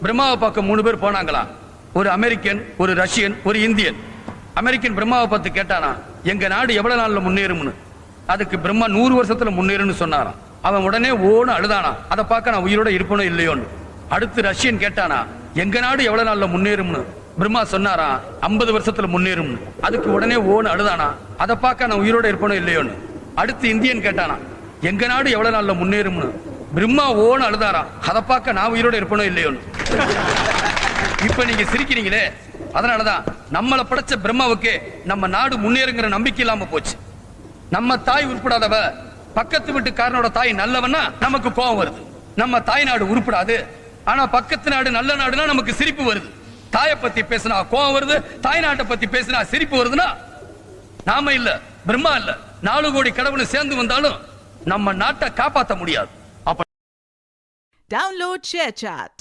பிரம்மாவை பார்க்க 3 பேர் போனாங்களா. ஒரு அமெரிக்கன், ஒரு ரஷ்யன், ஒரு இந்தியன். அமெரிக்கன் பிரம்மாவை பார்த்து கேட்டானா, எங்க நாடு எவ்வளவு நாள்ல முன்னேறும்னு. அதுக்கு பிரம்மா 100 வருஷத்துல முன்னேறும்னு சொன்னாராம். அவன் உடனே ஓன்னு அழுதானா, அதை பார்க்க நான் உயிரோட இருப்பனோ இல்லையோன்னு. அடுத்து ரஷ்யன் கேட்டானா, எங்க நாடு எவ்வளவு நாள்ல முன்னேறும்னு. பிரம்மா சொன்னாரா 50 வருஷத்துல முன்னேறும்னு. அதுக்கு உடனே ஓன்னு அழுதானா, அதை பார்க்க நான் உயிரோட இருப்பனோ இல்லையோன்னு. அடுத்து இந்தியன் கேட்டானா, எங்க நாடு எவ்வளவு நாள்ல முன்னேறும்னு. பிரம்மா ஓன்னு அழுதாரா, அதை பார்க்க நான் உயிரோட இருப்பனோ இல்லையோன்னு. இப்ப நீங்க சிரிக்கிறீங்களே, அதனாலதான் நம்மளை படைச்ச பிரம்மாவுக்கு நம்ம நாடு முன்னேறுங்கிற நம்பிக்கை இல்லாம போச்சு. நம்ம தாய் உருப்படாதவ பக்கத்து வீட்டுக்காரனோட தாய் நல்லவன்னா நமக்கு கோபம் வருது. நம்ம தாய் நாடு உருப்படாது, ஆனா பக்கத்து நாடு நல்ல நாடுனா நமக்கு சிரிப்பு வருது. தாயை பத்தி பேசினா கோபம் வருது, தாய் நாட்டை பத்தி பேசினா சிரிப்பு வருதுன்னா நாம இல்ல, பிரம்மா இல்ல, 4 கோடி கடவுள் சேர்ந்து வந்தாலும் நம்ம நாட்டை காப்பாற்ற முடியாது. Download ShareChat.